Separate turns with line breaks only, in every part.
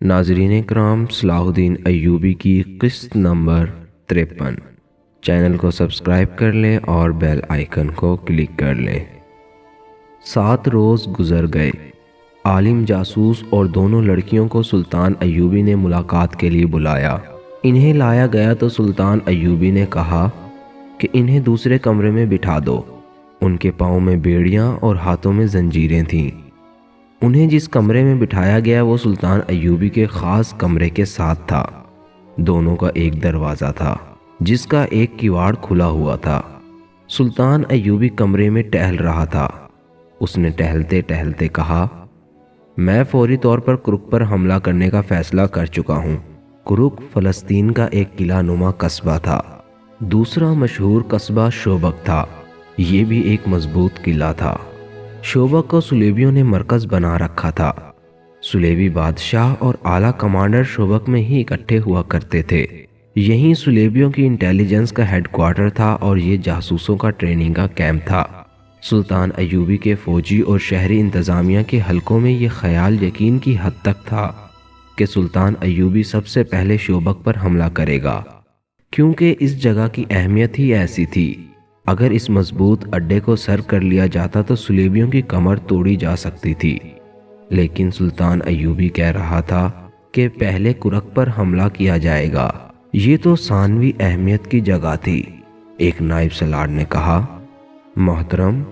ناظرین کرام، صلاح الدین ایوبی کی قسط نمبر 53۔ چینل کو سبسکرائب کر لیں اور بیل آئیکن کو کلک کر لیں۔ 7 روز گزر گئے۔ عالم جاسوس اور دونوں لڑکیوں کو سلطان ایوبی نے ملاقات کے لیے بلایا۔ انہیں لایا گیا تو سلطان ایوبی نے کہا کہ انہیں دوسرے کمرے میں بٹھا دو۔ ان کے پاؤں میں بیڑیاں اور ہاتھوں میں زنجیریں تھیں۔ انہیں جس کمرے میں بٹھایا گیا وہ سلطان ایوبی کے خاص کمرے کے ساتھ تھا۔ دونوں کا ایک دروازہ تھا جس کا ایک کیواڑ کھلا ہوا تھا۔ سلطان ایوبی کمرے میں ٹہل رہا تھا۔ اس نے ٹہلتے ٹہلتے کہا، میں فوری طور پر کرک پر حملہ کرنے کا فیصلہ کر چکا ہوں۔ کرک فلسطین کا ایک قلعہ نما قصبہ تھا۔ دوسرا مشہور قصبہ شوبک تھا۔ یہ بھی ایک مضبوط قلعہ تھا۔ شوبک کو صلیبیوں نے مرکز بنا رکھا تھا۔ صلیبی بادشاہ اور اعلیٰ کمانڈر شوبک میں ہی اکٹھے ہوا کرتے تھے۔ یہیں صلیبیوں کی انٹیلیجنس کا ہیڈ کوارٹر تھا اور یہ جاسوسوں کا ٹریننگ کا کیمپ تھا۔ سلطان ایوبی کے فوجی اور شہری انتظامیہ کے حلقوں میں یہ خیال یقین کی حد تک تھا کہ سلطان ایوبی سب سے پہلے شوبک پر حملہ کرے گا، کیونکہ اس جگہ کی اہمیت ہی ایسی تھی۔ اگر اس مضبوط اڈے کو سر کر لیا جاتا تو صلیبیوں کی کمر توڑی جا سکتی تھی۔ لیکن سلطان ایوبی کہہ رہا تھا کہ پہلے کرک پر حملہ کیا جائے گا۔ یہ تو ثانوی اہمیت کی جگہ تھی۔ ایک نائب سالار نے کہا، محترم،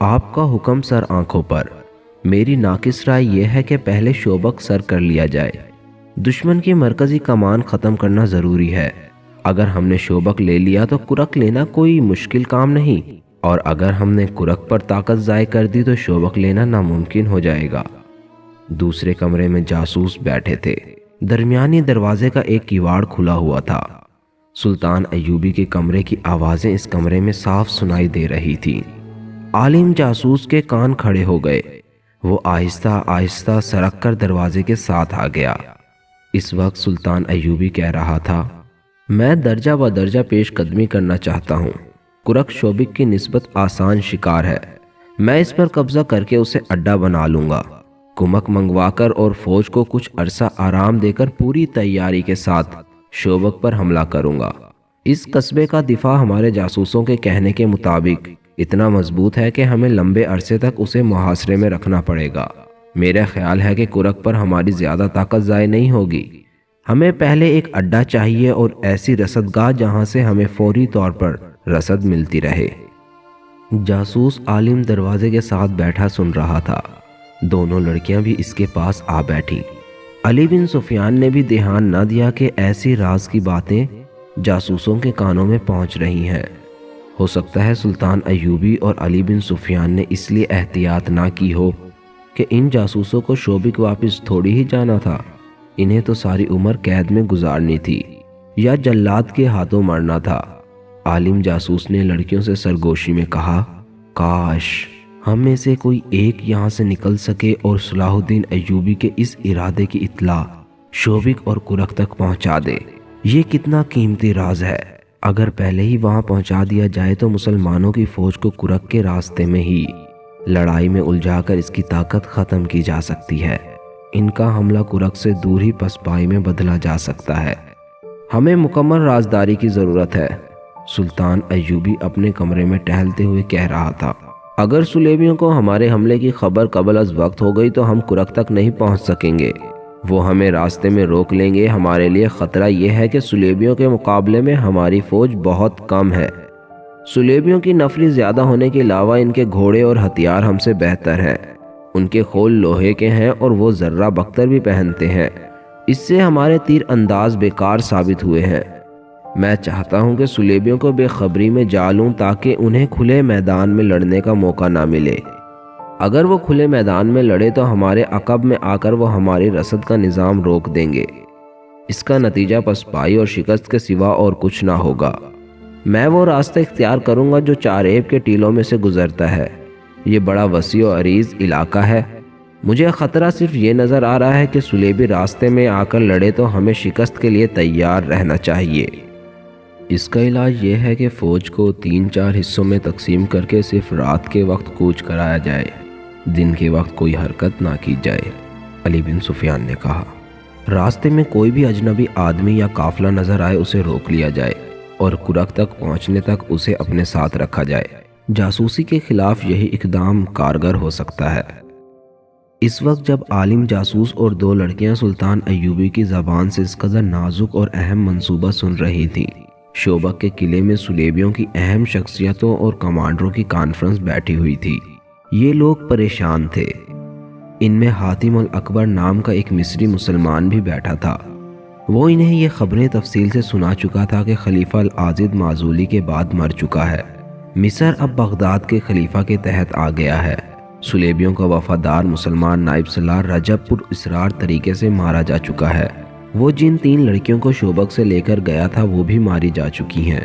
آپ کا حکم سر آنکھوں پر۔ میری ناقص رائے یہ ہے کہ پہلے شوبک سر کر لیا جائے۔ دشمن کی مرکزی کمان ختم کرنا ضروری ہے۔ اگر ہم نے شوبک لے لیا تو کرک لینا کوئی مشکل کام نہیں، اور اگر ہم نے کرک پر طاقت ضائع کر دی تو شوبک لینا ناممکن ہو جائے گا۔ دوسرے کمرے میں جاسوس بیٹھے تھے۔ درمیانی دروازے کا ایک کیواڑ کھلا ہوا تھا۔ سلطان ایوبی کے کمرے کی آوازیں اس کمرے میں صاف سنائی دے رہی تھیں۔ عالم جاسوس کے کان کھڑے ہو گئے۔ وہ آہستہ آہستہ سرک کر دروازے کے ساتھ آ گیا۔ اس وقت سلطان ایوبی کہہ رہا تھا، میں درجہ و درجہ پیش قدمی کرنا چاہتا ہوں۔ کرک شوبک کی نسبت آسان شکار ہے۔ میں اس پر قبضہ کر کے اسے اڈا بنا لوں گا۔ کمک منگوا کر اور فوج کو کچھ عرصہ آرام دے کر پوری تیاری کے ساتھ شوبک پر حملہ کروں گا۔ اس قصبے کا دفاع ہمارے جاسوسوں کے کہنے کے مطابق اتنا مضبوط ہے کہ ہمیں لمبے عرصے تک اسے محاصرے میں رکھنا پڑے گا۔ میرا خیال ہے کہ کرک پر ہماری زیادہ طاقت ضائع نہیں ہوگی۔ ہمیں پہلے ایک اڈا چاہیے اور ایسی رسدگاہ جہاں سے ہمیں فوری طور پر رسد ملتی رہے۔ جاسوس عالم دروازے کے ساتھ بیٹھا سن رہا تھا۔ دونوں لڑکیاں بھی اس کے پاس آ بیٹھیں۔ علی بن سفیان نے بھی دھیان نہ دیا کہ ایسی راز کی باتیں جاسوسوں کے کانوں میں پہنچ رہی ہیں۔ ہو سکتا ہے سلطان ایوبی اور علی بن سفیان نے اس لیے احتیاط نہ کی ہو کہ ان جاسوسوں کو شوبک واپس تھوڑی ہی جانا تھا۔ انہیں تو ساری عمر قید میں گزارنی تھی یا جلاد کے ہاتھوں مرنا تھا۔ عالم جاسوس نے لڑکیوں سے سرگوشی میں کہا، کاش ہم میں سے کوئی ایک یہاں سے نکل سکے اور صلاح الدین ایوبی کے اس ارادے کی اطلاع شوبک اور کرک تک پہنچا دے۔ یہ کتنا قیمتی راز ہے۔ اگر پہلے ہی وہاں پہنچا دیا جائے تو مسلمانوں کی فوج کو کرک کے راستے میں ہی لڑائی میں الجھا کر اس کی طاقت ختم کی جا سکتی ہے۔ ان کا حملہ کرک سے دور ہی پسپائی میں بدلا جا سکتا ہے۔ ہمیں مکمل رازداری کی ضرورت ہے۔ سلطان ایوبی اپنے کمرے میں ٹہلتے ہوئے کہہ رہا تھا، اگر صلیبیوں کو ہمارے حملے کی خبر قبل از وقت ہو گئی تو ہم کرک تک نہیں پہنچ سکیں گے۔ وہ ہمیں راستے میں روک لیں گے۔ ہمارے لیے خطرہ یہ ہے کہ صلیبیوں کے مقابلے میں ہماری فوج بہت کم ہے۔ صلیبیوں کی نفری زیادہ ہونے کے علاوہ ان کے گھوڑے اور ہتھیار ہم سے بہتر ہیں۔ ان کے خول لوہے کے ہیں اور وہ ذرہ بختر بھی پہنتے ہیں۔ اس سے ہمارے تیر انداز بیکار ثابت ہوئے ہیں۔ میں چاہتا ہوں کہ صلیبیوں کو بے خبری میں جا لوں تاکہ انہیں کھلے میدان میں لڑنے کا موقع نہ ملے۔ اگر وہ کھلے میدان میں لڑے تو ہمارے عقب میں آ کر وہ ہماری رسد کا نظام روک دیں گے۔ اس کا نتیجہ پسپائی اور شکست کے سوا اور کچھ نہ ہوگا۔ میں وہ راستہ اختیار کروں گا جو چاریب کے ٹیلوں میں سے گزرتا ہے۔ یہ بڑا وسیع و عریض علاقہ ہے۔ مجھے خطرہ صرف یہ نظر آ رہا ہے کہ صلیبی راستے میں آ کر لڑے تو ہمیں شکست کے لیے تیار رہنا چاہیے۔ اس کا علاج یہ ہے کہ فوج کو 3-4 حصوں میں تقسیم کر کے صرف رات کے وقت کوچ کرایا جائے، دن کے وقت کوئی حرکت نہ کی جائے، علی بن سفیان نے کہا۔ راستے میں کوئی بھی اجنبی آدمی یا قافلہ نظر آئے اسے روک لیا جائے اور کرک تک پہنچنے تک اسے اپنے ساتھ رکھا جائے۔ جاسوسی کے خلاف یہی اقدام کارگر ہو سکتا ہے۔ اس وقت جب عالم جاسوس اور 2 لڑکیاں سلطان ایوبی کی زبان سے اس قدر نازک اور اہم منصوبہ سن رہی تھیں، شوبک کے قلعے میں سلیبیوں کی اہم شخصیتوں اور کمانڈروں کی کانفرنس بیٹھی ہوئی تھی۔ یہ لوگ پریشان تھے۔ ان میں حاتم الاکبر نام کا ایک مصری مسلمان بھی بیٹھا تھا۔ وہ انہیں یہ خبریں تفصیل سے سنا چکا تھا کہ خلیفہ العاضد معزولی کے بعد مر چکا ہے۔ مصر اب بغداد کے خلیفہ کے تحت آ گیا ہے۔ سلیبیوں کا وفادار مسلمان نائب سالار رجب پر اصرار طریقے سے مارا جا چکا ہے۔ وہ جن 3 لڑکیوں کو شوبک سے لے کر گیا تھا وہ بھی ماری جا چکی ہیں،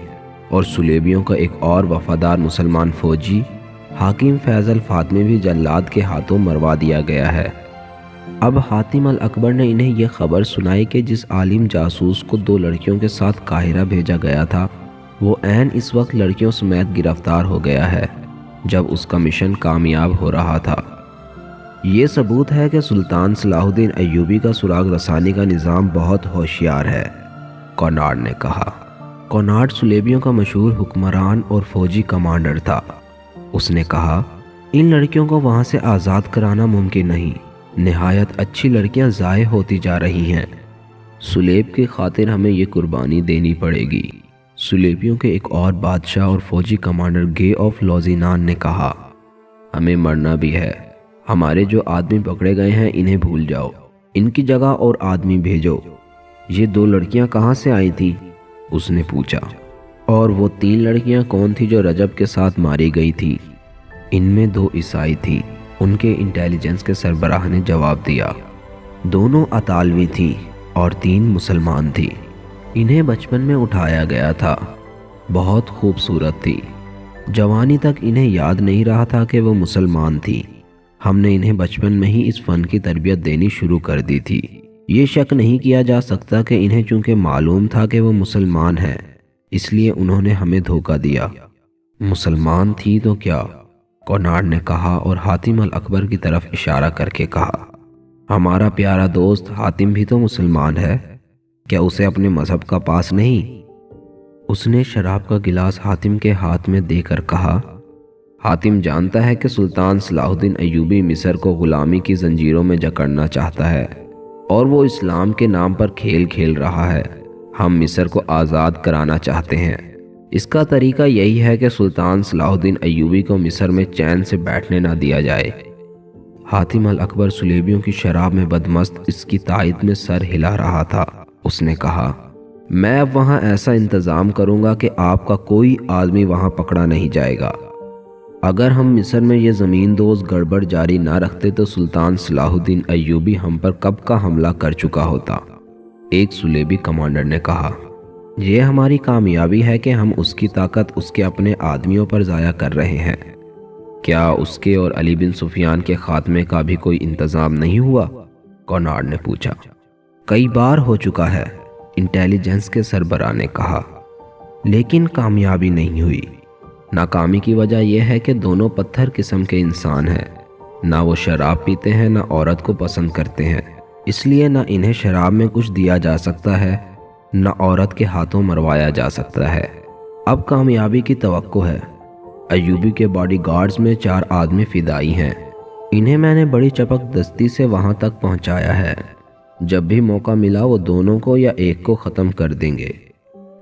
اور سلیبیوں کا ایک اور وفادار مسلمان فوجی حاکم فیض الفاطمی بھی جلاد کے ہاتھوں مروا دیا گیا ہے۔ اب حاتم الاکبر نے انہیں یہ خبر سنائی کہ جس عالم جاسوس کو 2 لڑکیوں کے ساتھ قاہرہ بھیجا گیا تھا وہ عین اس وقت لڑکیوں سمیت گرفتار ہو گیا ہے جب اس کا مشن کامیاب ہو رہا تھا۔ یہ ثبوت ہے کہ سلطان صلاح الدین ایوبی کا سراغ رسانی کا نظام بہت ہوشیار ہے، کونارڈ نے کہا۔ کونارڈ سلیبیوں کا مشہور حکمران اور فوجی کمانڈر تھا۔ اس نے کہا، ان لڑکیوں کو وہاں سے آزاد کرانا ممکن نہیں۔ نہایت اچھی لڑکیاں ضائع ہوتی جا رہی ہیں۔ سلیب کی خاطر ہمیں یہ قربانی دینی پڑے گی۔ سلیبیوں کے ایک اور بادشاہ اور فوجی کمانڈر گے آف لوزینان نے کہا، ہمیں مرنا بھی ہے۔ ہمارے جو آدمی پکڑے گئے ہیں انہیں بھول جاؤ، ان کی جگہ اور آدمی بھیجو۔ یہ 2 لڑکیاں کہاں سے آئی تھیں؟ اس نے پوچھا۔ اور وہ 3 لڑکیاں کون تھی جو رجب کے ساتھ ماری گئی تھی؟ ان میں 2 عیسائی تھیں، ان کے انٹیلیجنس کے سربراہ نے جواب دیا۔ دونوں اطالوی تھیں اور 3 مسلمان تھی۔ انہیں بچپن میں اٹھایا گیا تھا۔ بہت خوبصورت تھی۔ جوانی تک انہیں یاد نہیں رہا تھا کہ وہ مسلمان تھی۔ ہم نے انہیں بچپن میں ہی اس فن کی تربیت دینی شروع کر دی تھی۔ یہ شک نہیں کیا جا سکتا کہ انہیں چونکہ معلوم تھا کہ وہ مسلمان ہیں، اس لیے انہوں نے ہمیں دھوکہ دیا۔ مسلمان تھی تو کیا؟ کونارڈ نے کہا اور حاتم الاکبر کی طرف اشارہ کر کے کہا، ہمارا پیارا دوست حاتم بھی تو مسلمان ہے، کیا اسے اپنے مذہب کا پاس نہیں؟ اس نے شراب کا گلاس حاتم کے ہاتھ میں دے کر کہا، حاتم جانتا ہے کہ سلطان صلاح الدین ایوبی مصر کو غلامی کی زنجیروں میں جکڑنا چاہتا ہے اور وہ اسلام کے نام پر کھیل کھیل رہا ہے۔ ہم مصر کو آزاد کرانا چاہتے ہیں۔ اس کا طریقہ یہی ہے کہ سلطان صلاح الدین ایوبی کو مصر میں چین سے بیٹھنے نہ دیا جائے۔ حاتم الاکبر سلیبیوں کی شراب میں بدمست اس کی تائید میں سر ہلا رہا تھا۔ اس نے کہا، میں اب وہاں ایسا انتظام کروں گا کہ آپ کا کوئی آدمی وہاں پکڑا نہیں جائے گا۔ اگر ہم مصر میں یہ زمین دوز گڑبڑ جاری نہ رکھتے تو سلطان صلاح الدین ایوبی ہم پر کب کا حملہ کر چکا ہوتا۔ ایک سلیبی کمانڈر نے کہا، یہ ہماری کامیابی ہے کہ ہم اس کی طاقت اس کے اپنے آدمیوں پر ضائع کر رہے ہیں۔ کیا اس کے اور علی بن سفیان کے خاتمے کا بھی کوئی انتظام نہیں ہوا؟ کونارڈ نے پوچھا۔ کئی بار ہو چکا ہے، انٹیلیجنس کے سربراہ نے کہا، لیکن کامیابی نہیں ہوئی۔ ناکامی کی وجہ یہ ہے کہ دونوں پتھر قسم کے انسان ہیں، نہ وہ شراب پیتے ہیں نہ عورت کو پسند کرتے ہیں، اس لیے نہ انہیں شراب میں کچھ دیا جا سکتا ہے نہ عورت کے ہاتھوں مروایا جا سکتا ہے۔ اب کامیابی کی توقع ہے۔ ایوبی کے باڈی گارڈز میں 4 آدمی فدائی ہیں، انہیں میں نے بڑی چپک دستی سے وہاں تک پہنچایا ہے۔ جب بھی موقع ملا وہ دونوں کو یا ایک کو ختم کر دیں گے۔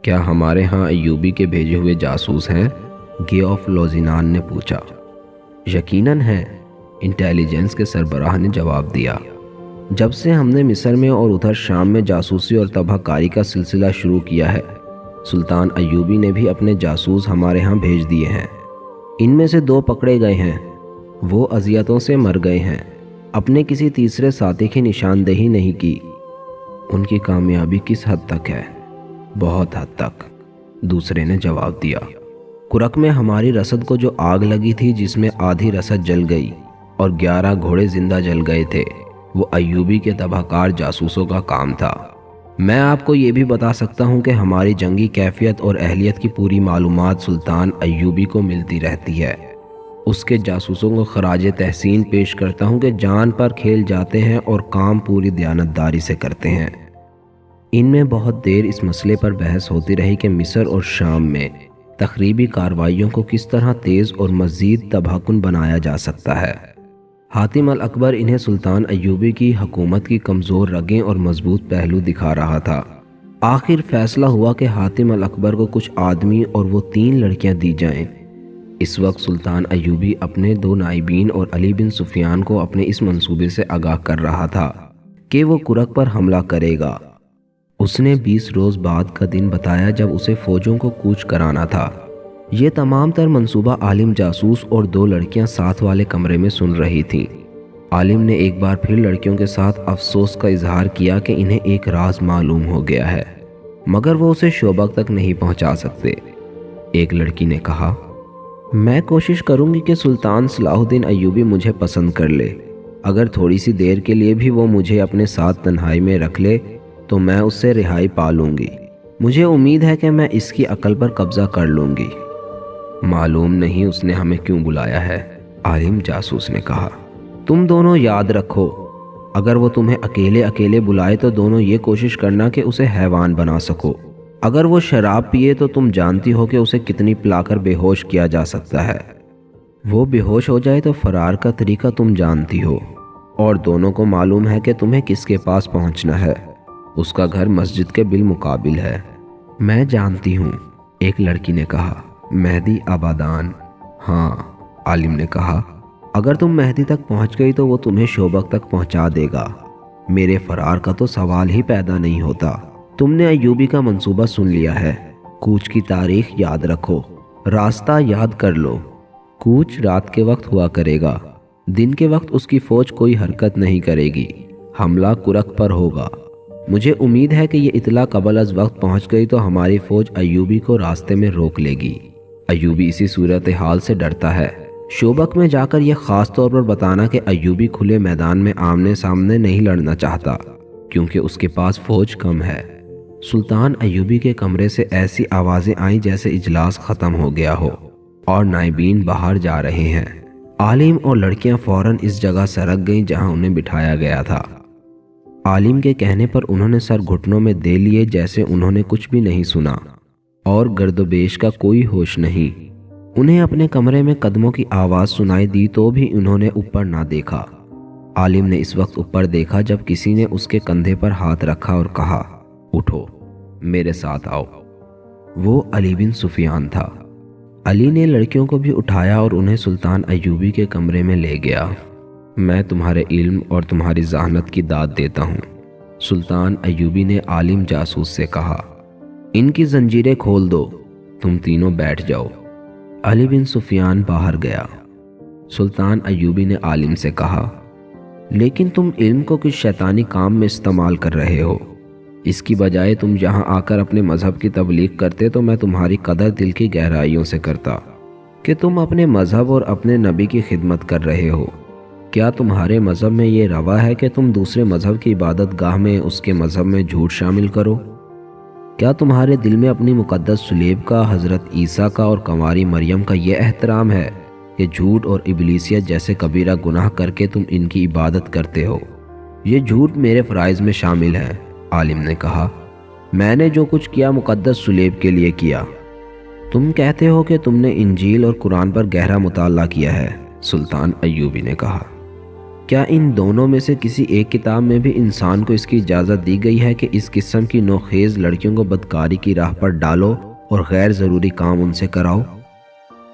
کیا ہمارے ہاں ایوبی کے بھیجے ہوئے جاسوس ہیں؟ گے آف لوزینان نے پوچھا۔ یقیناً ہے، انٹیلیجنس کے سربراہ نے جواب دیا۔ جب سے ہم نے مصر میں اور ادھر شام میں جاسوسی اور تباہ کاری کا سلسلہ شروع کیا ہے، سلطان ایوبی نے بھی اپنے جاسوس ہمارے ہاں بھیج دیے ہیں۔ ان میں سے 2 پکڑے گئے ہیں، وہ اذیتوں سے مر گئے ہیں، اپنے کسی تیسرے ساتھی کی نشاندہی نہیں کی۔ ان کی کامیابی کس حد تک ہے؟ بہت حد تک، دوسرے نے جواب دیا۔ کرک میں ہماری رسد کو جو آگ لگی تھی جس میں آدھی رسد جل گئی اور 11 گھوڑے زندہ جل گئے تھے، وہ ایوبی کے تباہ کار جاسوسوں کا کام تھا۔ میں آپ کو یہ بھی بتا سکتا ہوں کہ ہماری جنگی کیفیت اور اہلیت کی پوری معلومات سلطان ایوبی کو ملتی رہتی ہے۔ اس کے جاسوسوں کو خراج تحسین پیش کرتا ہوں کہ جان پر کھیل جاتے ہیں اور کام پوری دیانتداری سے کرتے ہیں۔ ان میں بہت دیر اس مسئلے پر بحث ہوتی رہی کہ مصر اور شام میں تخریبی کارروائیوں کو کس طرح تیز اور مزید تباہ کن بنایا جا سکتا ہے۔ حاتم الاکبر انہیں سلطان ایوبی کی حکومت کی کمزور رگیں اور مضبوط پہلو دکھا رہا تھا۔ آخر فیصلہ ہوا کہ حاتم الاکبر کو کچھ آدمی اور وہ 3 لڑکیاں دی جائیں۔ اس وقت سلطان ایوبی اپنے 2 نائبین اور علی بن سفیان کو اپنے اس منصوبے سے آگاہ کر رہا تھا کہ وہ کرک پر حملہ کرے گا۔ اس نے 20 روز بعد کا دن بتایا جب اسے فوجوں کو کوچ کرانا تھا۔ یہ تمام تر منصوبہ عالم جاسوس اور 2 لڑکیاں ساتھ والے کمرے میں سن رہی تھیں۔ عالم نے ایک بار پھر لڑکیوں کے ساتھ افسوس کا اظہار کیا کہ انہیں ایک راز معلوم ہو گیا ہے، مگر وہ اسے شوبک تک نہیں پہنچا سکتے۔ ایک لڑکی نے کہا، میں کوشش کروں گی کہ سلطان صلاح الدین ایوبی مجھے پسند کر لے۔ اگر تھوڑی سی دیر کے لیے بھی وہ مجھے اپنے ساتھ تنہائی میں رکھ لے تو میں اس سے رہائی پا لوں گی۔ مجھے امید ہے کہ میں اس کی عقل پر قبضہ کر لوں گی۔ معلوم نہیں اس نے ہمیں کیوں بلایا ہے، عالم جاسوس نے کہا۔ تم دونوں یاد رکھو، اگر وہ تمہیں اکیلے بلائے تو دونوں یہ کوشش کرنا کہ اسے حیوان بنا سکو۔ اگر وہ شراب پیے تو تم جانتی ہو کہ اسے کتنی پلا کر بے ہوش کیا جا سکتا ہے۔ وہ بے ہوش ہو جائے تو فرار کا طریقہ تم جانتی ہو، اور دونوں کو معلوم ہے کہ تمہیں کس کے پاس پہنچنا ہے۔ اس کا گھر مسجد کے بالمقابل ہے۔ میں جانتی ہوں، ایک لڑکی نے کہا۔ مہدی آبادان؟ ہاں، عالم نے کہا۔ اگر تم مہدی تک پہنچ گئی تو وہ تمہیں شوبک تک پہنچا دے گا۔ میرے فرار کا تو سوال ہی پیدا نہیں ہوتا۔ تم نے ایوبی کا منصوبہ سن لیا ہے۔ کوچ کی تاریخ یاد رکھو، راستہ یاد کر لو۔ کوچ رات کے وقت ہوا کرے گا، دن کے وقت اس کی فوج کوئی حرکت نہیں کرے گی۔ حملہ کرک پر ہوگا۔ مجھے امید ہے کہ یہ اطلاع قبل از وقت پہنچ گئی تو ہماری فوج ایوبی کو راستے میں روک لے گی۔ ایوبی اسی صورتحال سے ڈرتا ہے۔ شوبک میں جا کر یہ خاص طور پر بتانا کہ ایوبی کھلے میدان میں آمنے سامنے نہیں لڑنا چاہتا، کیونکہ اس کے پاس فوج کم ہے۔ سلطان ایوبی کے کمرے سے ایسی آوازیں آئیں جیسے اجلاس ختم ہو گیا ہو اور نائبین باہر جا رہے ہیں۔ عالم اور لڑکیاں فوراً اس جگہ سرک گئیں جہاں انہیں بٹھایا گیا تھا۔ عالم کے کہنے پر انہوں نے سر گھٹنوں میں دے لیے جیسے انہوں نے کچھ بھی نہیں سنا، اور گرد و بیش کا کوئی ہوش نہیں۔ انہیں اپنے کمرے میں قدموں کی آواز سنائی دی تو بھی انہوں نے اوپر نہ دیکھا۔ عالم نے اس وقت اوپر دیکھا جب کسی نے اس کے کندھے پر ہاتھ رکھا اور کہا، اٹھو، میرے ساتھ آؤ۔ وہ علی بن سفیان تھا۔ علی نے لڑکیوں کو بھی اٹھایا اور انہیں سلطان ایوبی کے کمرے میں لے گیا۔ میں تمہارے علم اور تمہاری ذہانت کی داد دیتا ہوں، سلطان ایوبی نے عالم جاسوس سے کہا۔ ان کی زنجیریں کھول دو، تم تینوں بیٹھ جاؤ۔ علی بن سفیان باہر گیا۔ سلطان ایوبی نے عالم سے کہا، لیکن تم علم کو کس شیطانی کام میں استعمال کر رہے ہو؟ اس کی بجائے تم یہاں آ کر اپنے مذہب کی تبلیغ کرتے تو میں تمہاری قدر دل کی گہرائیوں سے کرتا کہ تم اپنے مذہب اور اپنے نبی کی خدمت کر رہے ہو۔ کیا تمہارے مذہب میں یہ روا ہے کہ تم دوسرے مذہب کی عبادت گاہ میں اس کے مذہب میں جھوٹ شامل کرو؟ کیا تمہارے دل میں اپنی مقدس صلیب کا، حضرت عیسیٰ کا اور کنواری مریم کا یہ احترام ہے کہ جھوٹ اور ابلیسیت جیسے کبیرہ گناہ کر کے تم ان کی عبادت کرتے ہو؟ یہ جھوٹ میرے فرائض میں شامل ہے، عالم نے کہا۔ میں نے جو کچھ کیا مقدس صلیب کے لیے کیا۔ تم کہتے ہو کہ تم نے انجیل اور قرآن پر گہرا مطالعہ کیا ہے، سلطان ایوبی نے کہا۔ کیا ان دونوں میں سے کسی ایک کتاب میں بھی انسان کو اس کی اجازت دی گئی ہے کہ اس قسم کی نوخیز لڑکیوں کو بدکاری کی راہ پر ڈالو اور غیر ضروری کام ان سے کراؤ؟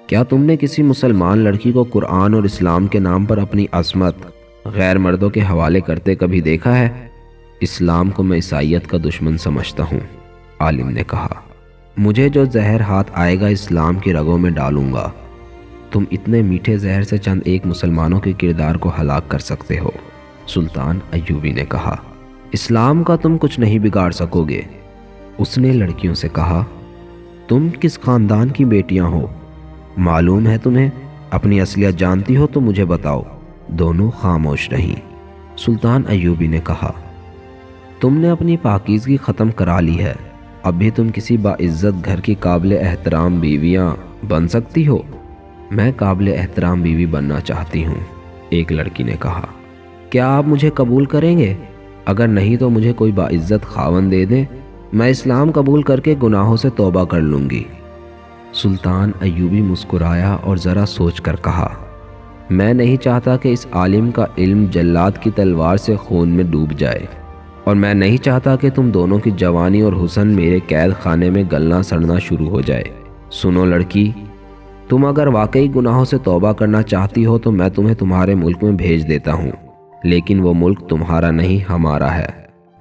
کیا تم نے کسی مسلمان لڑکی کو قرآن اور اسلام کے نام پر اپنی عصمت غیر مردوں کے حوالے کرتے کبھی دیکھا ہے؟ اسلام کو میں عیسائیت کا دشمن سمجھتا ہوں، عالم نے کہا۔ مجھے جو زہر ہاتھ آئے گا اسلام کی رگوں میں ڈالوں گا۔ تم اتنے میٹھے زہر سے چند ایک مسلمانوں کے کردار کو ہلاک کر سکتے ہو، سلطان ایوبی نے کہا۔ اسلام کا تم کچھ نہیں بگاڑ سکو گے، اس نے لڑکیوں سے کہا۔ تم کس خاندان کی بیٹیاں ہو؟ معلوم ہے تمہیں؟ اپنی اصلیت جانتی ہو تو مجھے بتاؤ۔ دونوں خاموش رہیں۔ سلطان ایوبی نے کہا، تم نے اپنی پاکیزگی ختم کرا لی ہے، اب بھی تم کسی باعزت گھر کی قابل احترام بیویاں بن سکتی ہو؟ میں قابل احترام بیوی بننا چاہتی ہوں، ایک لڑکی نے کہا۔ کیا آپ مجھے قبول کریں گے؟ اگر نہیں تو مجھے کوئی باعزت خاوند دے دیں، میں اسلام قبول کر کے گناہوں سے توبہ کر لوں گی۔ سلطان ایوبی مسکرایا اور ذرا سوچ کر کہا، میں نہیں چاہتا کہ اس عالم کا علم جلاد کی تلوار سے خون میں ڈوب جائے، اور میں نہیں چاہتا کہ تم دونوں کی جوانی اور حسن میرے قید خانے میں گلنا سڑنا شروع ہو جائے۔ سنو لڑکی، تم اگر واقعی گناہوں سے توبہ کرنا چاہتی ہو تو میں تمہیں تمہارے ملک میں بھیج دیتا ہوں، لیکن وہ ملک تمہارا نہیں ہمارا ہے۔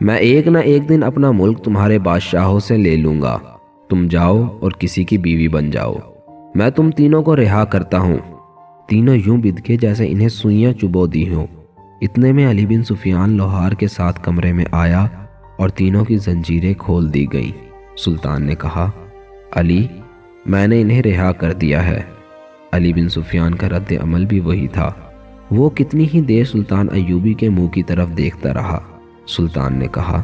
میں ایک نہ ایک دن اپنا ملک تمہارے بادشاہوں سے لے لوں گا۔ تم جاؤ اور کسی کی بیوی بن جاؤ، میں تم تینوں کو رہا کرتا ہوں۔ تینوں یوں بدکے جیسے انہیں سوئیاں چبو دی ہوں۔ اتنے میں علی بن سفیان لوہار کے ساتھ کمرے میں آیا اور تینوں کی زنجیریں کھول دی گئیں۔ سلطان نے کہا، علی، میں نے انہیں رہا کر دیا ہے۔ علی بن سفیان کا رد عمل بھی وہی تھا۔ وہ کتنی ہی دیر سلطان ایوبی کے منہ کی طرف دیکھتا رہا۔ سلطان نے کہا،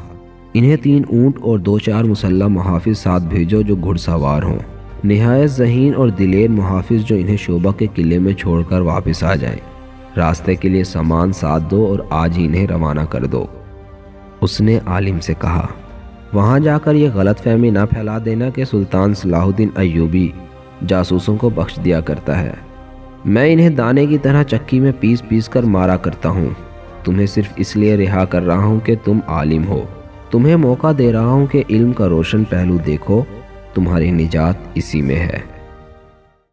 انہیں 3 اونٹ اور 2-4 مسلح محافظ ساتھ بھیجو جو گھڑ سوار ہوں، نہایت ذہین اور دلیر محافظ جو انہیں شعبہ کے قلعے میں چھوڑ کر واپس آ جائیں۔ راستے کے لیے سامان ساتھ دو اور آج ہی انہیں روانہ کر دو۔ اس نے عالم سے کہا، وہاں جا کر یہ غلط فہمی نہ پھیلا دینا کہ سلطان صلاح الدین ایوبی جاسوسوں کو بخش دیا کرتا ہے۔ میں انہیں دانے کی طرح چکی میں پیس پیس کر مارا کرتا ہوں۔ تمہیں صرف اس لیے رہا کر رہا ہوں کہ تم عالم ہو۔ تمہیں موقع دے رہا ہوں کہ علم کا روشن پہلو دیکھو، تمہاری نجات اسی میں ہے۔